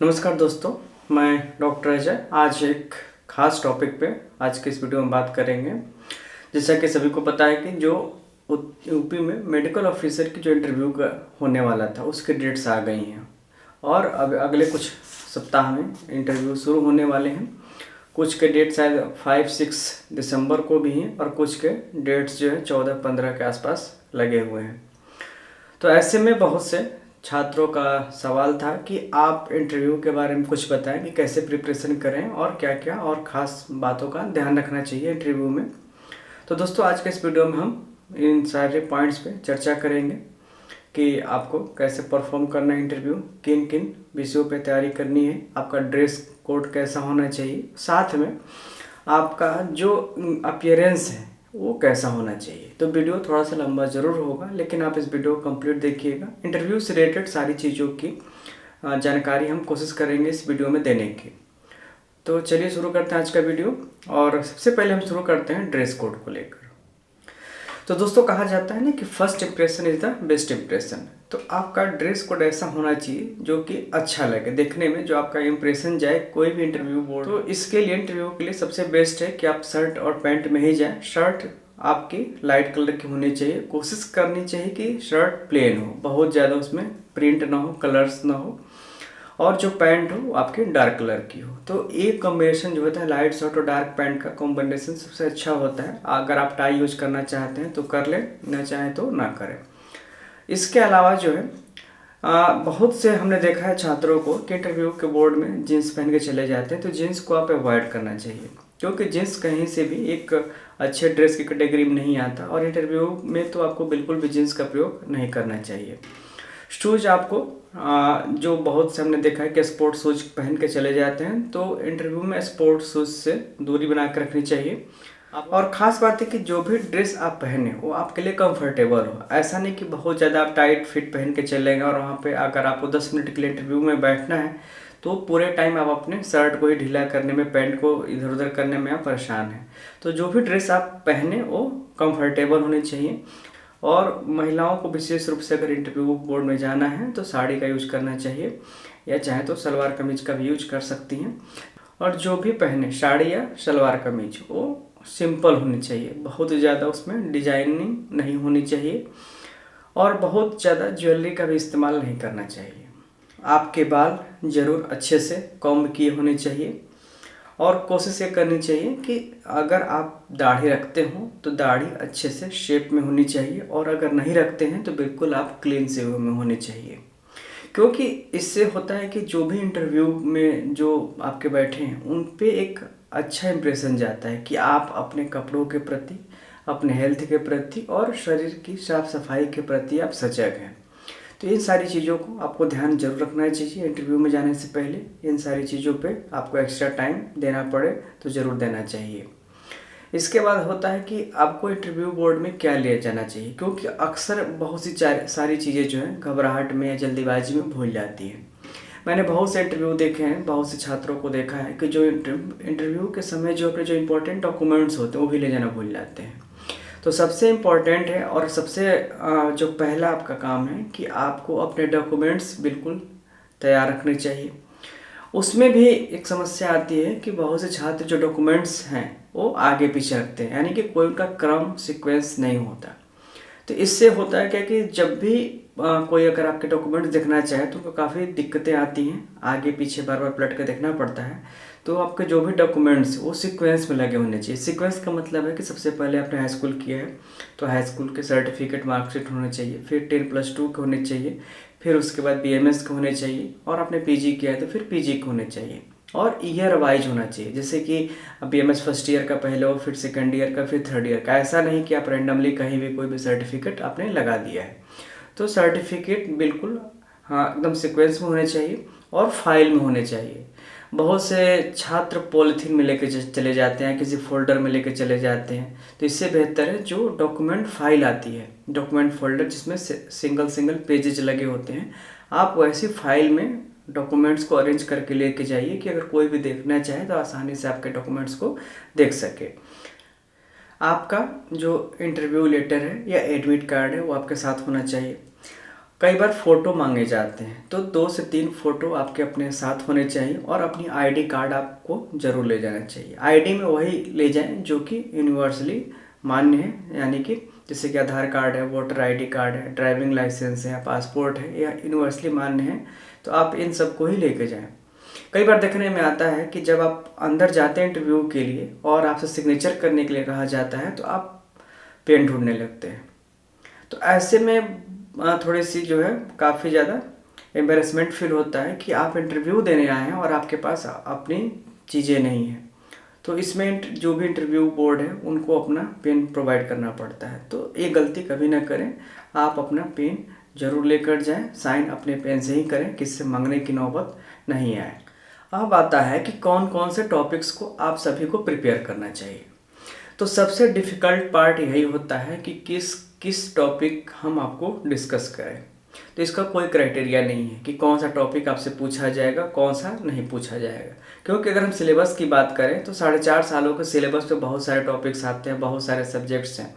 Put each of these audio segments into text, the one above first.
नमस्कार दोस्तों, मैं डॉक्टर अजय। आज एक ख़ास टॉपिक पे आज के इस वीडियो में बात करेंगे। जैसा कि सभी को पता है कि जो यूपी में मेडिकल ऑफिसर की जो इंटरव्यू का होने वाला था उसके डेट्स आ गई हैं और अब अगले कुछ सप्ताह में इंटरव्यू शुरू होने वाले हैं। कुछ के डेट शायद 5-6 दिसंबर को भी हैं और कुछ के डेट्स जो है 14-15 के आसपास लगे हुए हैं। तो ऐसे में बहुत से छात्रों का सवाल था कि आप इंटरव्यू के बारे में कुछ बताएं कि कैसे प्रिपरेशन करें और क्या क्या और ख़ास बातों का ध्यान रखना चाहिए इंटरव्यू में। तो दोस्तों, आज के इस वीडियो में हम इन सारे पॉइंट्स पे चर्चा करेंगे कि आपको कैसे परफॉर्म करना है इंटरव्यू, किन किन विषयों पे तैयारी करनी है, आपका ड्रेस कोड कैसा होना चाहिए, साथ में आपका जो अपीयरेंस है वो कैसा होना चाहिए। तो वीडियो थोड़ा सा लंबा ज़रूर होगा, लेकिन आप इस वीडियो को कंप्लीट देखिएगा। इंटरव्यू से रिलेटेड सारी चीज़ों की जानकारी हम कोशिश करेंगे इस वीडियो में देने की। तो चलिए शुरू करते हैं आज का वीडियो। और सबसे पहले हम शुरू करते हैं ड्रेस कोड को लेकर। तो दोस्तों, कहा जाता है ना कि first impression is the best impression. तो आपका ड्रेस कोड ऐसा होना चाहिए जो कि अच्छा लगे देखने में, जो आपका इम्प्रेशन जाए कोई भी इंटरव्यू बोर्ड। तो इसके लिए इंटरव्यू के लिए सबसे बेस्ट है कि आप शर्ट और पैंट में ही जाएं। शर्ट आपकी लाइट कलर की होनी चाहिए। कोशिश करनी चाहिए कि शर्ट प्लेन हो, बहुत ज़्यादा उसमें प्रिंट ना हो, कलर्स ना हो, और जो पैंट हो आपकी डार्क कलर की हो। तो एक कॉम्बिनेशन जो होता है लाइट शर्ट और डार्क पैंट का कॉम्बिनेशन सबसे अच्छा होता है। अगर आप टाई यूज करना चाहते हैं तो कर लें, ना चाहें तो ना करें। इसके अलावा जो है बहुत से हमने देखा है छात्रों को कि इंटरव्यू के बोर्ड में जीन्स पहन के चले जाते हैं। तो जीन्स को आप अवॉइड करना चाहिए, क्योंकि जीन्स कहीं से भी एक अच्छे ड्रेस की कैटेगरी में नहीं आता, और इंटरव्यू में तो आपको बिल्कुल भी जीन्स का प्रयोग नहीं करना चाहिए। शूज़ आपको जो बहुत से हमने देखा है कि स्पोर्ट्स शूज पहन के चले जाते हैं, तो इंटरव्यू में स्पोर्ट्स शूज से दूरी बना कर रखनी चाहिए। और ख़ास बात है कि जो भी ड्रेस आप पहने वो आपके लिए कंफर्टेबल हो। ऐसा नहीं कि बहुत ज़्यादा आप टाइट फिट पहन के चलेंगे और वहाँ पे अगर आपको 10 मिनट के लिए इंटरव्यू में बैठना है तो पूरे टाइम आप अपने शर्ट को ही ढीला करने में, पैंट को इधर उधर करने में आप परेशान हैं। तो जो भी ड्रेस आप पहने वो कंफर्टेबल होनी चाहिए। और महिलाओं को विशेष रूप से अगर इंटरव्यू बोर्ड में जाना है तो साड़ी का यूज करना चाहिए, या चाहे तो सलवार कमीज का भी यूज कर सकती हैं। और जो भी पहने साड़ी या सलवार कमीज वो सिंपल होनी चाहिए, बहुत ज़्यादा उसमें डिजाइनिंग नहीं होनी चाहिए, और बहुत ज़्यादा ज्वेलरी का भी इस्तेमाल नहीं करना चाहिए। आपके बाल ज़रूर अच्छे से कॉम्ब किए होने चाहिए, और कोशिश ये करनी चाहिए कि अगर आप दाढ़ी रखते हो तो दाढ़ी अच्छे से शेप में होनी चाहिए, और अगर नहीं रखते हैं तो बिल्कुल आप क्लीन शेव में होने चाहिए। क्योंकि इससे होता है कि जो भी इंटरव्यू में जो आपके बैठे हैं उन पे एक अच्छा इंप्रेशन जाता है कि आप अपने कपड़ों के प्रति, अपने हेल्थ के प्रति और शरीर की साफ सफाई के प्रति आप सजग हैं। तो इन सारी चीज़ों को आपको ध्यान जरूर रखना चाहिए। इंटरव्यू में जाने से पहले इन सारी चीज़ों पे आपको एक्स्ट्रा टाइम देना पड़े तो ज़रूर देना चाहिए। इसके बाद होता है कि आपको इंटरव्यू बोर्ड में क्या ले जाना चाहिए, क्योंकि अक्सर बहुत सी सारी चीज़ें जो हैं घबराहट में या जल्दीबाजी में भूल जाती हैं। मैंने बहुत से इंटरव्यू देखे हैं, बहुत से छात्रों को देखा है कि जो इंटरव्यू के समय जो अपने जो इम्पोर्टेंट डॉक्यूमेंट्स होते हैं वो भी ले जाना भूल जाते हैं। तो सबसे इम्पॉर्टेंट है और सबसे जो पहला आपका काम है कि आपको अपने डॉक्यूमेंट्स बिल्कुल तैयार रखने चाहिए। उसमें भी एक समस्या आती है कि बहुत से छात्र जो डॉक्यूमेंट्स हैं वो आगे पीछे रखते हैं, यानी कि कोई उनका क्रम सीक्वेंस नहीं होता। तो इससे होता है क्या कि जब भी कोई अगर आपके डॉक्यूमेंट्स देखना चाहे तो उनको काफ़ी दिक्कतें आती हैं, आगे पीछे बार बार पलट कर देखना पड़ता है। तो आपके जो भी डॉक्यूमेंट्स वो सीक्वेंस में लगे होने चाहिए। सीक्वेंस का मतलब है कि सबसे पहले आपने हाई स्कूल किया है तो हाई स्कूल के सर्टिफिकेट, मार्कशीट होने चाहिए, फिर 10+2 के होने चाहिए, फिर उसके बाद BMS के होने चाहिए, और आपने PG किया है तो फिर PG के होने चाहिए, और ईयर वाइज होना चाहिए। जैसे कि BMS फर्स्ट ईयर का पहले हो, फिर सेकेंड ईयर का, फिर थर्ड ईयर का। ऐसा नहीं कि आप रैंडमली कहीं भी कोई भी सर्टिफिकेट आपने लगा दिया है। तो सर्टिफिकेट बिल्कुल हाँ एकदम सीक्वेंस में होने चाहिए और फाइल में होने चाहिए। बहुत से छात्र पॉलीथीन में लेके चले जाते हैं, किसी फोल्डर में लेके चले जाते हैं। तो इससे बेहतर है जो डॉक्यूमेंट फाइल आती है, डॉक्यूमेंट फोल्डर जिसमें सिंगल पेजेज लगे होते हैं, आप वैसी फाइल में डॉक्यूमेंट्स को अरेंज करके लेके जाइए कि अगर कोई भी देखना चाहे तो आसानी से आपके डॉक्यूमेंट्स को देख सके। आपका जो इंटरव्यू लेटर है या एडमिट कार्ड है वो आपके साथ होना चाहिए। कई बार फ़ोटो मांगे जाते हैं, तो 2 से 3 फ़ोटो आपके अपने साथ होने चाहिए और अपनी आईडी कार्ड आपको ज़रूर ले जाना चाहिए। आईडी में वही ले जाएं जो कि यूनिवर्सली मान्य है, यानी कि जैसे कि आधार कार्ड है, वोटर आईडी कार्ड है, ड्राइविंग लाइसेंस है, पासपोर्ट है, या यूनिवर्सली मान्य है, तो आप इन सबको ही लेके जाएं। कई बार देखने में आता है कि जब आप अंदर जाते हैं इंटरव्यू के लिए और आपसे सिग्नेचर करने के लिए कहा जाता है, तो आप पेन ढूंढने लगते हैं। तो ऐसे में थोड़ी सी जो है काफ़ी ज़्यादा एम्बेरसमेंट फील होता है कि आप इंटरव्यू देने आए हैं और आपके पास अपनी चीज़ें नहीं हैं। तो इसमें जो भी इंटरव्यू बोर्ड है उनको अपना पेन प्रोवाइड करना पड़ता है। तो ये गलती कभी ना करें, आप अपना पेन ज़रूर लेकर जाएं, साइन अपने पेन से ही करें, किसी से मांगने की नौबत नहीं आए। अब आता है कि कौन कौन से टॉपिक्स को आप सभी को प्रिपेयर करना चाहिए। तो सबसे डिफ़िकल्ट पार्ट यही होता है कि किस टॉपिक हम आपको डिस्कस करें। तो इसका कोई क्राइटेरिया नहीं है कि कौन सा टॉपिक आपसे पूछा जाएगा, कौन सा नहीं पूछा जाएगा। क्योंकि अगर हम सिलेबस की बात करें तो 4.5 सालों के सिलेबस पे बहुत सारे टॉपिक्स आते हैं, बहुत सारे सब्जेक्ट्स हैं,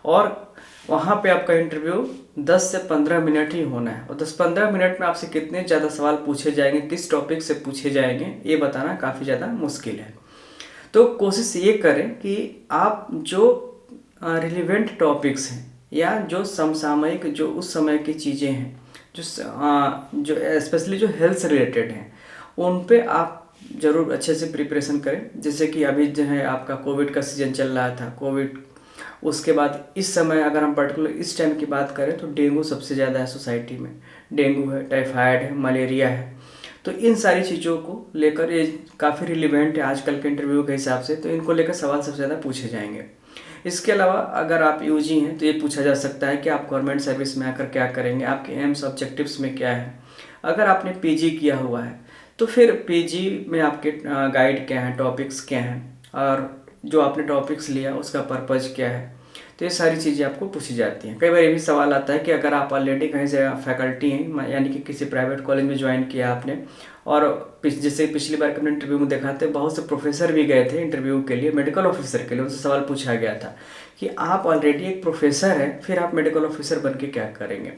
और वहाँ पे आपका इंटरव्यू 10 से 15 मिनट ही होना है। और 10-15 मिनट में आपसे कितने ज़्यादा सवाल पूछे जाएंगे, किस टॉपिक से पूछे जाएंगे, ये बताना काफ़ी ज़्यादा मुश्किल है। तो कोशिश ये करें कि आप जो रिलेवेंट टॉपिक्स हैं या जो समसामयिक, जो उस समय की चीज़ें हैं, जो स्पेशली जो हेल्थ से रिलेटेड हैं, उन पे आप ज़रूर अच्छे से प्रिपरेशन करें। जैसे कि अभी जो है आपका कोविड का सीज़न चल रहा था, कोविड, उसके बाद इस समय अगर हम पर्टिकुलर इस टाइम की बात करें तो डेंगू सबसे ज़्यादा है सोसाइटी में। डेंगू है, टाइफाइड है, मलेरिया है। तो इन सारी चीज़ों को लेकर ये काफ़ी रिलेवेंट है आजकल के इंटरव्यू के हिसाब से, तो इनको लेकर सवाल सबसे ज़्यादा पूछे जाएंगे। इसके अलावा अगर आप यूजी हैं तो ये पूछा जा सकता है कि आप गवर्नमेंट सर्विस में आकर क्या करेंगे, आपके एम्स ऑब्जेक्टिव्स में क्या है। अगर आपने पीजी किया हुआ है तो फिर पीजी में आपके गाइड क्या हैं, टॉपिक्स क्या हैं, और जो आपने टॉपिक्स लिया उसका पर्पज़ क्या है। तो ये सारी चीज़ें आपको पूछी जाती हैं। कई बार ये भी सवाल आता है कि अगर आप ऑलरेडी कहीं से फैकल्टी हैं, यानी कि किसी प्राइवेट कॉलेज में ज्वाइन किया आपने, और जैसे पिछली बार अपने इंटरव्यू में देखा थे, बहुत से प्रोफेसर भी गए थे इंटरव्यू के लिए, मेडिकल ऑफिसर के लिए, उनसे सवाल पूछा गया था कि आप ऑलरेडी एक प्रोफेसर हैं, फिर आप मेडिकल ऑफिसर बन के क्या करेंगे।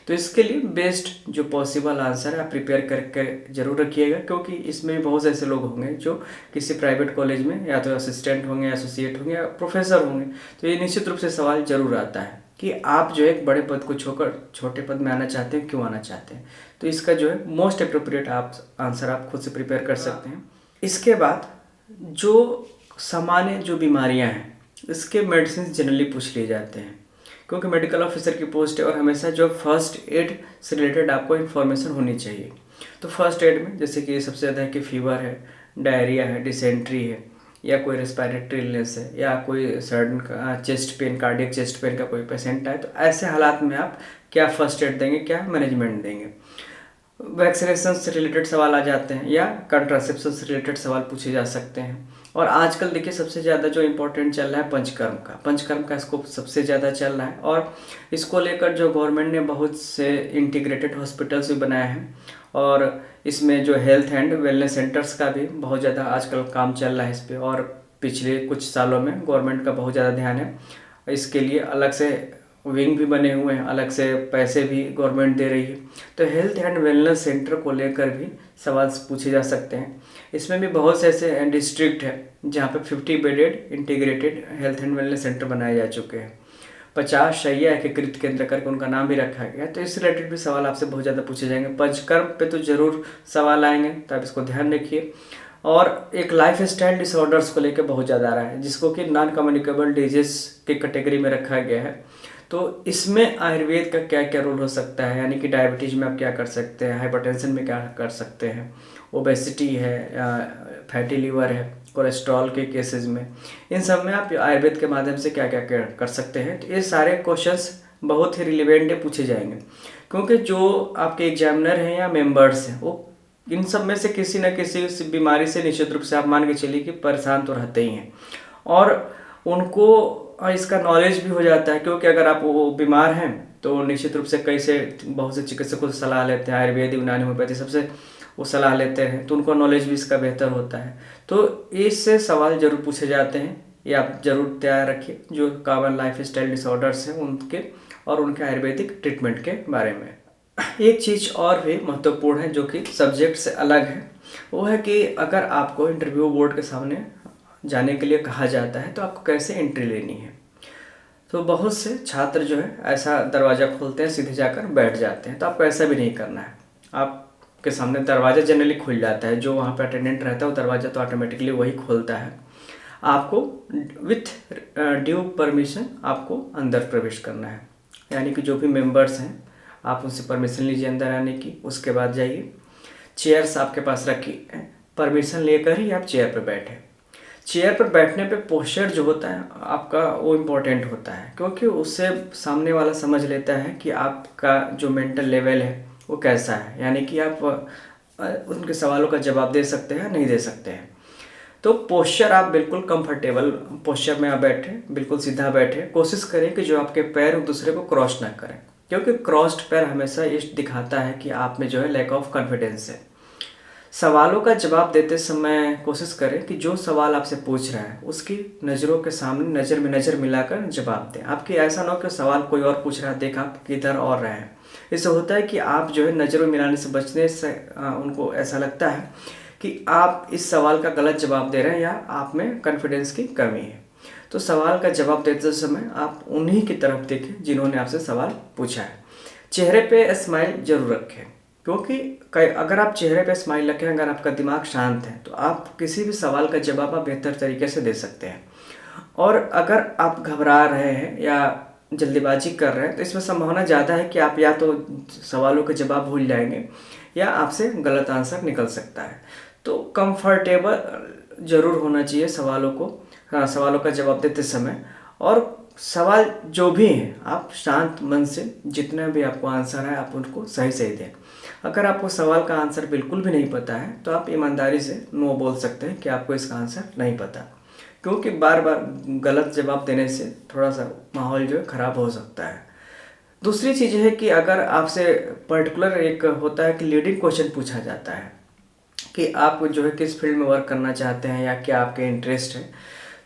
तो इसके लिए बेस्ट जो पॉसिबल आंसर है आप प्रिपेयर करके ज़रूर रखिएगा, क्योंकि इसमें भी बहुत से ऐसे लोग होंगे जो किसी प्राइवेट कॉलेज में या तो असिस्टेंट होंगे, एसोसिएट होंगे, या प्रोफेसर होंगे। तो ये निश्चित रूप से सवाल जरूर आता है कि आप जो एक बड़े पद को छोड़कर छोटे पद में आना चाहते हैं, क्यों आना चाहते हैं। तो इसका जो है मोस्ट अप्रोप्रिएट आप आंसर आप खुद से प्रिपेयर कर सकते हैं। इसके बाद जो सामान्य जो बीमारियां हैं इसके मेडिसिन जनरली पूछ लिए जाते हैं, क्योंकि मेडिकल ऑफिसर की पोस्ट है और हमेशा जो फर्स्ट एड से रिलेटेड आपको इन्फॉर्मेशन होनी चाहिए। तो फर्स्ट एड में जैसे कि सबसे ज़्यादा है कि फीवर है, डायरिया है, डिसेंट्री है, या कोई रेस्पिरेटरी इलनेस है, या कोई sudden chest pain, cardiac chest pain का कोई पेशेंट है, तो ऐसे हालात में आप क्या फर्स्ट एड देंगे, क्या मैनेजमेंट देंगे। वैक्सीनेशन से रिलेटेड सवाल आ जाते हैं, या कंट्रासेप्शन से रिलेटेड सवाल पूछे जा सकते हैं। और आजकल देखिए सबसे ज़्यादा जो इम्पोर्टेंट चल रहा है पंचकर्म का स्कोप सबसे ज़्यादा चल रहा है, और इसको लेकर जो गवर्नमेंट ने बहुत से इंटीग्रेटेड हॉस्पिटल्स भी बनाए हैं, और इसमें जो हेल्थ एंड वेलनेस सेंटर्स का भी बहुत ज़्यादा आजकल काम चल रहा है इस पर। और पिछले कुछ सालों में गवर्नमेंट का बहुत ज़्यादा ध्यान है इसके लिए, अलग से विंग भी बने हुए हैं, अलग से पैसे भी गवर्नमेंट दे रही है। तो हेल्थ एंड वेलनेस सेंटर को लेकर भी सवाल पूछे जा सकते हैं। इसमें भी बहुत से ऐसे डिस्ट्रिक्ट है जहाँ पे 50 bedded integrated health and wellness centre बनाए जा चुके हैं। 50 शैय्या एकीकृत केंद्र करके उनका नाम भी रखा गया। तो इस रिलेटेड भी सवाल आपसे बहुत ज़्यादा पूछे जाएंगे। पंचकर्म पे तो ज़रूर सवाल आएंगे, तो आप इसको ध्यान रखिए। और एक लाइफ स्टाइल डिसऑर्डर्स को लेकर बहुत ज़्यादा आ रहा है, जिसको कि नॉन कम्युनिकेबल डिजीज के कैटेगरी में रखा गया है। तो इसमें आयुर्वेद का क्या क्या रोल हो सकता है, यानी कि डायबिटीज़ में आप क्या कर सकते हैं, हाइपरटेंशन में क्या कर सकते हैं, ओबेसिटी है, फैटी लीवर है, कोलेस्ट्रॉल के केसेस में, इन सब में आप आयुर्वेद के माध्यम से क्या क्या कर सकते हैं। तो ये सारे क्वेश्चंस बहुत ही रिलेवेंट पूछे जाएंगे, क्योंकि जो आपके एग्जामिनर हैं या मेंबर्स हैं वो इन सब में से किसी न किसी बीमारी से निश्चित रूप से आप मान के चलिए कि परेशान तो रहते ही हैं, और उनको इसका नॉलेज भी हो जाता है। क्योंकि अगर आप वो बीमार हैं तो निश्चित रूप से बहुत से चिकित्सकों से सलाह लेते हैं, आयुर्वेद, यूनानी, होम्योपैथी सबसे वो सलाह लेते हैं, तो उनको नॉलेज भी इसका बेहतर होता है। तो इससे सवाल जरूर पूछे जाते हैं, ये आप जरूर तैयार रखिए, जो कॉमन लाइफ स्टाइल डिसऑर्डर्स हैं उनके और उनके आयुर्वेदिक ट्रीटमेंट के बारे में। एक चीज़ और भी महत्वपूर्ण है जो कि सब्जेक्ट से अलग है, वो है कि अगर आपको इंटरव्यू बोर्ड के सामने जाने के लिए कहा जाता है तो आपको कैसे एंट्री लेनी है। तो बहुत से छात्र जो है ऐसा दरवाज़ा खोलते हैं, सीधे जाकर बैठ जाते हैं। तो आपको ऐसा भी नहीं करना है। आपके सामने दरवाज़ा जनरली खुल जाता है, जो वहाँ पे अटेंडेंट रहता है वो दरवाज़ा तो ऑटोमेटिकली वही खोलता है। आपको विथ ड्यू परमिशन आपको अंदर प्रवेश करना है, यानी कि जो भी मेंबर्स हैं आप उनसे परमिशन लीजिए अंदर आने की। उसके बाद जाइए, चेयर्स आपके पास रखी, परमिशन लेकर ही आप चेयर पर बैठे। चेयर पर बैठने पे पोस्चर जो होता है आपका वो इम्पोर्टेंट होता है, क्योंकि उससे सामने वाला समझ लेता है कि आपका जो मेंटल लेवल है वो कैसा है, यानी कि आप उनके सवालों का जवाब दे सकते हैं नहीं दे सकते हैं। तो पोस्चर आप बिल्कुल कंफर्टेबल पोस्चर में आप बैठे, बिल्कुल सीधा बैठे। कोशिश करें कि जो आपके पैर एक दूसरे को क्रॉस ना करें, क्योंकि क्रॉस्ड पैर हमेशा ये दिखाता है कि आप में जो है लैक ऑफ कॉन्फिडेंस है। सवालों का जवाब देते समय कोशिश करें कि जो सवाल आपसे पूछ रहा है उसकी नज़रों के सामने नज़र में नज़र मिलाकर जवाब दें। आपकी ऐसा ना हो कि सवाल कोई और पूछ रहा है, देखा आप किधर और रहे हैं। इससे होता है कि आप जो है नज़रों मिलाने से बचने से उनको ऐसा लगता है कि आप इस सवाल का गलत जवाब दे रहे हैं या आप में कॉन्फिडेंस की कमी है। तो सवाल का जवाब देते समय आप उन्हीं की तरफ देखें जिन्होंने आपसे सवाल पूछा है। चेहरे पे स्माइल जरूर रखें, क्योंकि अगर आप चेहरे पे स्माइल रखें, अगर आपका दिमाग शांत है तो आप किसी भी सवाल का जवाब आप बेहतर तरीके से दे सकते हैं। और अगर आप घबरा रहे हैं या जल्दीबाजी कर रहे हैं तो इसमें संभावना ज़्यादा है कि आप या तो सवालों के जवाब भूल जाएंगे या आपसे गलत आंसर निकल सकता है। तो कंफर्टेबल ज़रूर होना चाहिए सवालों को, सवालों का जवाब देते समय। और सवाल जो भी हैं आप शांत मन से जितना भी आपको आंसर है आप उनको सही सही दें। अगर आपको सवाल का आंसर बिल्कुल भी नहीं पता है तो आप ईमानदारी से नो बोल सकते हैं कि आपको इसका आंसर नहीं पता, क्योंकि बार बार गलत जवाब देने से थोड़ा सा माहौल जो है ख़राब हो सकता है। दूसरी चीज़ है कि अगर आपसे पर्टिकुलर एक होता है कि लीडिंग क्वेश्चन पूछा जाता है कि आप जो है किस फील्ड में वर्क करना चाहते हैं या क्या आपके इंटरेस्ट है,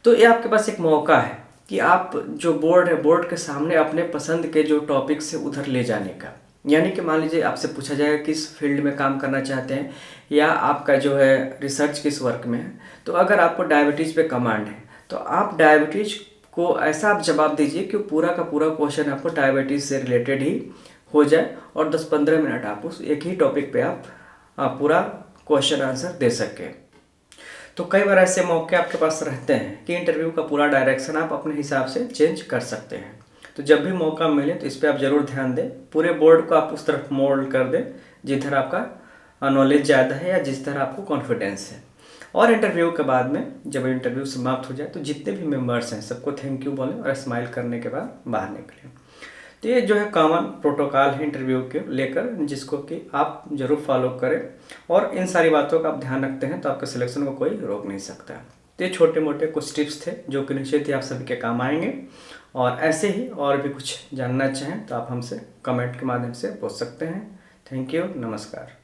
तो ये आपके पास एक मौका है कि आप जो बोर्ड है, बोर्ड के सामने अपने पसंद के जो टॉपिक से उधर ले जाने का। यानी कि मान लीजिए आपसे पूछा जाएगा किस फील्ड में काम करना चाहते हैं या आपका जो है रिसर्च किस वर्क में है। तो अगर आपको डायबिटीज़ पे कमांड है तो आप डायबिटीज़ को ऐसा आप जवाब दीजिए कि पूरा का पूरा क्वेश्चन आपको डायबिटीज़ से रिलेटेड ही हो जाए और 10-15 मिनट आप उस एक ही टॉपिक पे आप पूरा क्वेश्चन आंसर दे सकें। तो कई बार ऐसे मौके आपके पास रहते हैं कि इंटरव्यू का पूरा डायरेक्शन आप अपने हिसाब से चेंज कर सकते हैं। तो जब भी मौका मिले तो इस पर आप ज़रूर ध्यान दें। पूरे बोर्ड को आप उस तरफ मोल्ड कर दें जिधर आपका नॉलेज ज़्यादा है या जिस तरह आपको कॉन्फिडेंस है। और इंटरव्यू के बाद में जब इंटरव्यू समाप्त हो जाए तो जितने भी मेंबर्स हैं सबको थैंक यू बोलें और स्माइल करने के बाद बाहर निकलें। तो ये जो है कॉमन प्रोटोकॉल है इंटरव्यू के लेकर, जिसको कि आप ज़रूर फॉलो करें और इन सारी बातों का आप ध्यान रखते हैं तो आपके सिलेक्शन को कोई रोक नहीं सकता। तो ये छोटे मोटे कुछ टिप्स थे जो कि निश्चित ही आप सभी के काम आएंगे। और ऐसे ही और भी कुछ जानना चाहें तो आप हमसे कमेंट के माध्यम से पूछ सकते हैं। थैंक यू, नमस्कार।